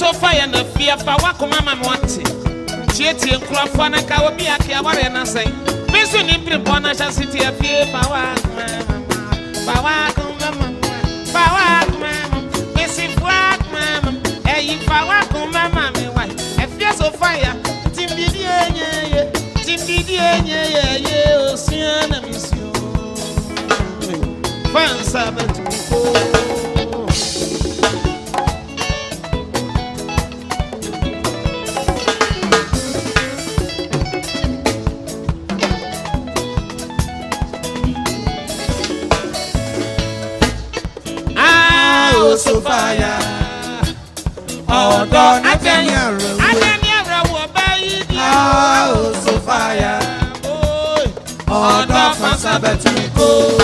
so fire na fear power mama mwati. Chieti nkrofo na ka obi ake aware na say. Bisu ni prepare na city fear power mama. Power mama. Power mama. Bisi fuck mama. Hey power mama me why. E fear so fire. Timbidi enye. Timbidi enye osiana misio. Fansa betu. So fire. Oh, don't Adeniara will buy you. Oh, so fire. Oh, don't fancy better me go.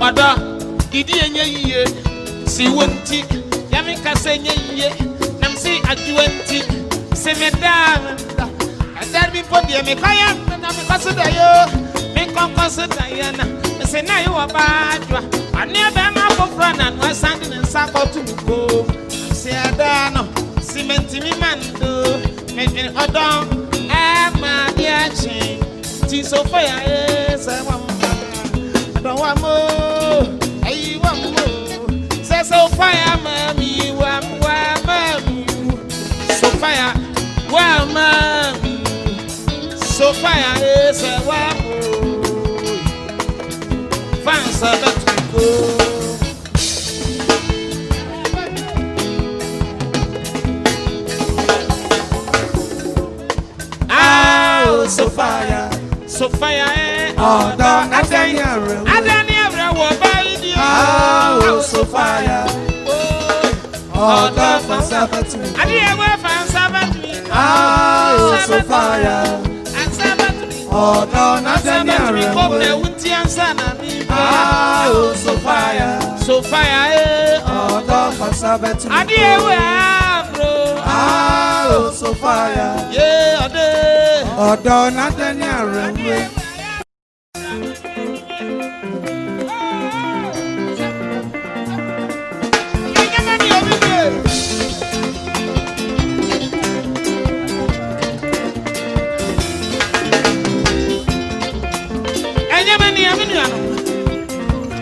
Ada didi enye yiye si wonti yami kase enye yiye nam si ajuanti se medam adar mi podi me kaya na me kwasida yo me konkosida yana se na yo abadwa ani be ma fofra na no sandi ne sakotu ko se ada no simenti mi mando me odon e ma dia chin ti so fire e se wa don't want more. Hey, want more. Say so fire, mommy. Mommy. So fire, mommy. So fire is a wammo. Fancy that we go. Ah, so fire. So fire, oh, don't Adeniara will buy you. Oh, so fire. Oh, don't fancy me. Adeniara fancy me. Oh, so fire. Oh, don't Adeniara. Oh, so fire. So fire. Oh, don't fancy me. Adeniara, bro. Oh, so fire. Yeah, oh, don't Adeniara.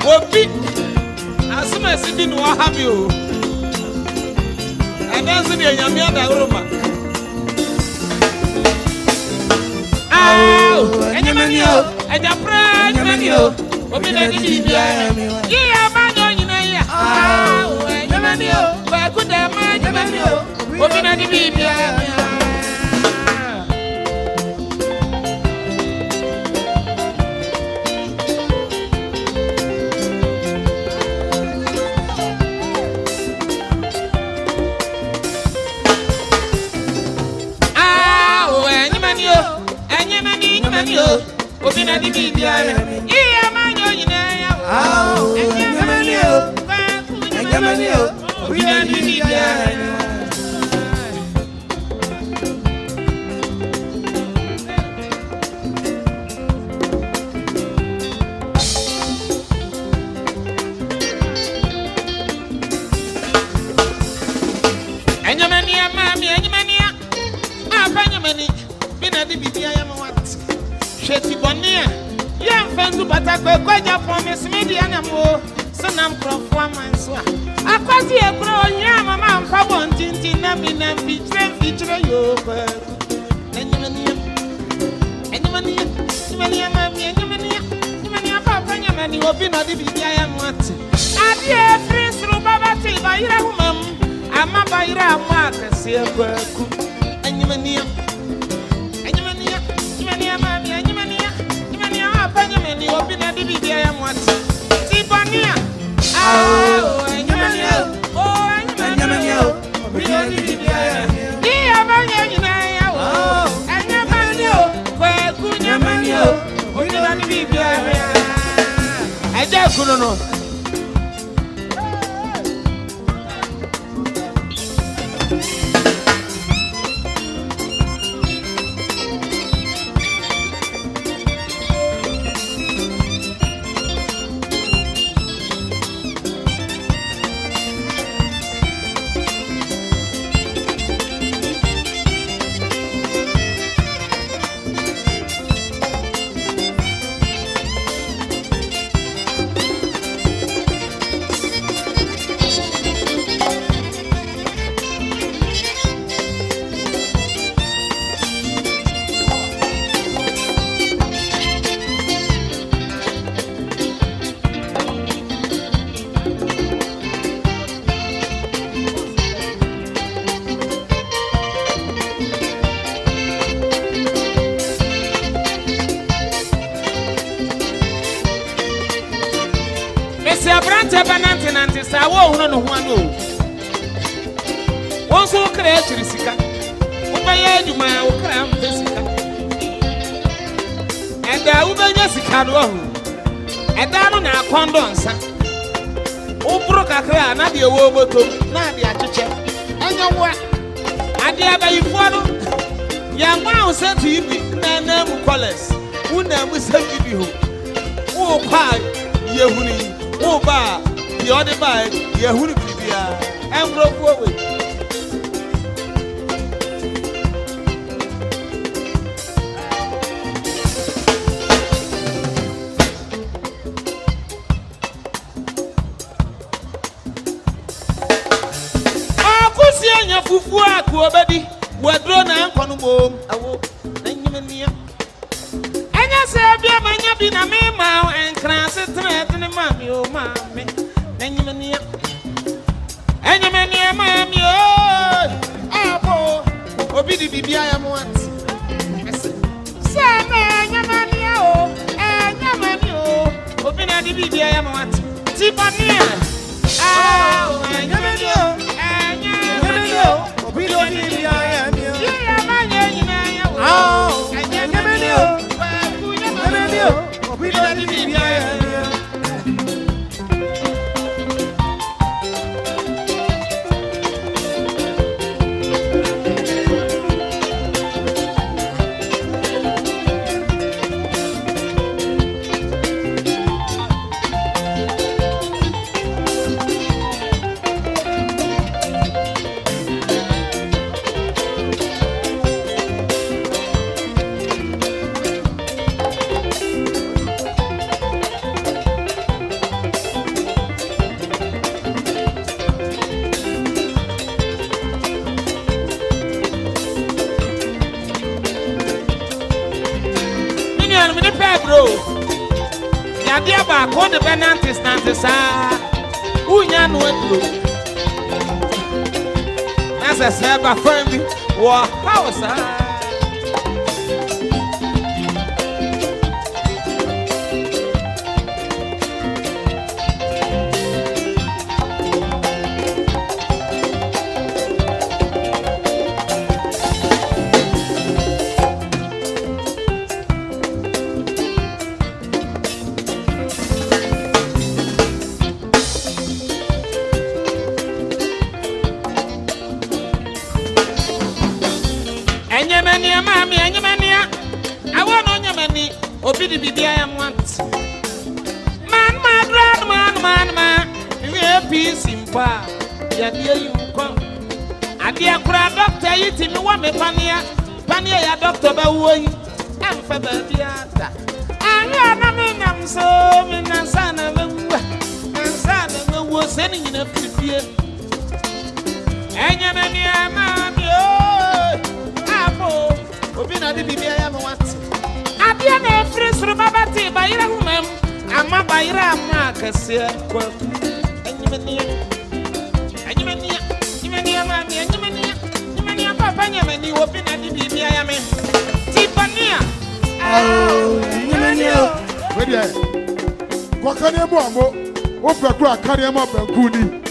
Obi asuma sibi no have you and then see the nyamia da roma enyamania ejapra enyamania obi na di bia ya ma nyo nyina ya enyamania ba ku da ma enyamania obi na di bia Obi na di bibia ya. Iya manyo nyina ya. Oh, enyamani o. Enyamani o. Obi na di bibia ya. Enyamania mami enyamania. Apa enyamani. Bina di bibia ya mo wat. Sheti bonia. Ya mfendu batakwe kwaja promise media na mo. Sanam krofo amanso. Akwati ekro nya mama mfa wontinti na mi na fitre yo kwa. Enyamania. Enyamania. Enyamania mami enyamania. Enyamania papa enyamani obi na di bibia ya mo wat. Adie prince ru baba ti ba ira humam. Ama bayira ama kase kwaku anyamania anyamania anyamania mami anyamania anyamania apanyamani obi na di bibia ya mwati tibania anyamania anyamania obi na di bibia ya iya banya nyina ya anyamania kwaku anyamania obi na di bibia ya aja kuno no. Si abrante banante nante sa wo hu no ho ano won so kra chiri sika wo ba ye aduma wo kra mpe sika enda wo ba nya sika do ho enda no na akondo nsa wo bro kakra na de wo moto na de acheche enya wo ade abayifo no ya ma wo se tv na na mu college wo na mu se bi ho wo pa yehuni Oba, the other by Yahoo Bibia, and broke forward. Oh, Kusian Fufua, Kuobedi, were drawn and Conumbo, awo, Nanyamania. And I said, Be a man, you been a memo and class it. Mammy, oh, mammy, Enyamania, Enyamania, mammy, oh, Obidi Bibia, I am once. Sam, Enyamania, oh, Enyamania, Obina Bibia, I am once. Tipania, oh, Enyamania, Enyamania, Obida Bibia, I am you. Oh, Enyamania, Obida Bibia, I am you. Yadia ba ko de benantis nantis unya no aduro nasa se ba fambi wo house obi di bibia ya want man we peace impa ya die yunko ade akura doctor yi ti mi wa me pania ya doctor ba wo yi emfa ba biata anya na me nyam so me na sana me wo se ni nyina fifie enya na ni ama bio apo obi na di bibia ya me want ade na free suru baba ti ba yira humam ama ba yira ama kase kwa Nyimania papa nyamani obi na di bibia ya me tipania nyimania we dia kwa kane mo amo o pe kura kane mo banku ni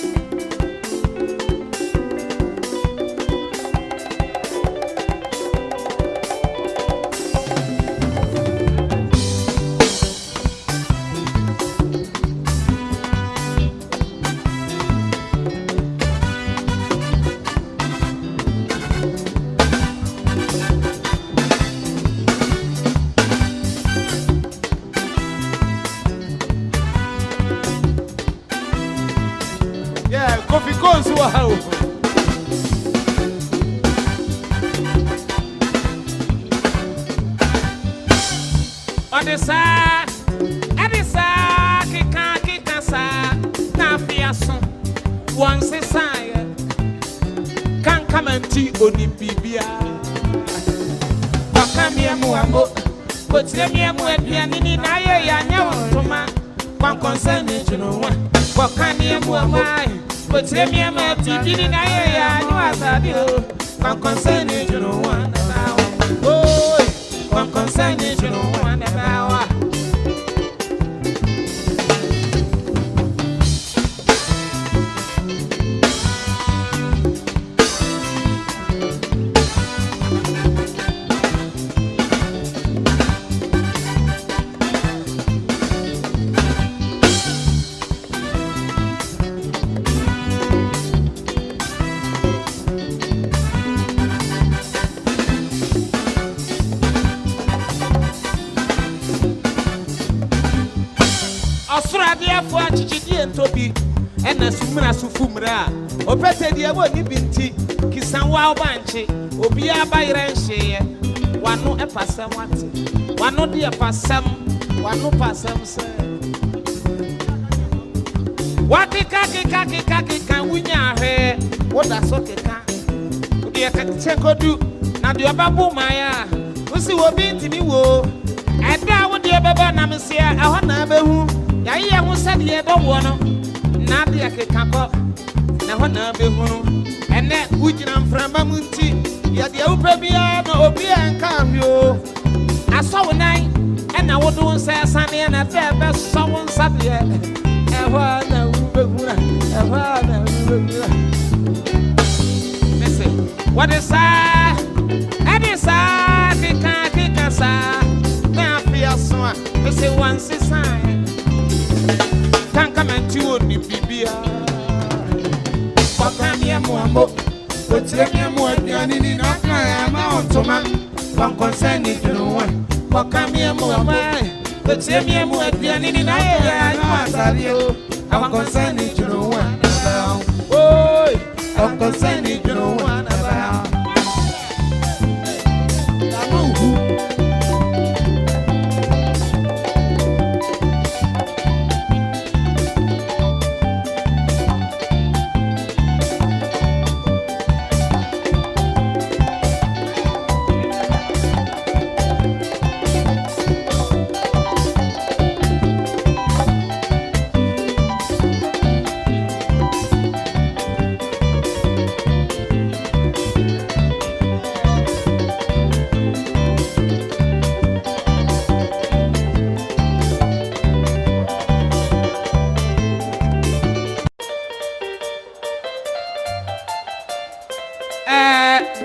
Coffee cones wow. Odessa, kika sa, kafiason. Once a sire can come and tea on bibia. Wakamia muambo, but Lemia Muapianini, Naya, Toma, one concern is you know one. Wakania Muamai. But let me have a TV in I know as I do. One concern is you know one about. Oh, one concern is you know one about. For chichidi and toby, and a sumina sufumra, or better dear what you binti, Kisan Wow Banchi, Obia by Ranche, one no a passam, one no dear passam, one no passam, sir. What the kaki can win your hair, what that's okay can. Dear Kacheko do, now the Ababu Maya, who see what binti me wo, and now would dear Baba Namasia, I want never. Ya who said ye don't want na dia ke kako na ho na be hunu ene ujina mframa munti ya dia upebia no obi anka hio aso wonan ena wodo nsa asane na fe be so won sade e ho na ubehura e ho na ubehura mese what is sa edisa kika sa na fia so mese once sign can't come and chew on me, Bibia. Wakamia Muambo, but Lemia Muapianini, not my amount to man. One concern is you know one. Wakamia Muambo, but Lemia Muapianini, I know I'm concerned is you know one. Oh, I'm concerned is you know one about.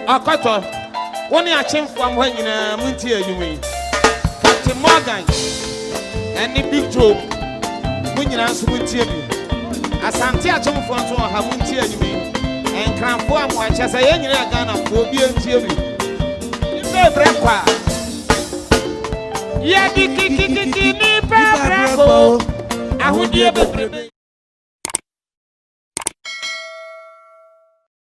Akoto woni achemfo am ha nyina munti anyumi Captain Morgan and the Big Joe munyina so munti abi asante achemfo nso ha munti anyumi enkranfo am wa chese ye nyina Ghana fo bi anti abi ibe brekwa Yadi kiki ni pa brabo. Ahudie bebrebe.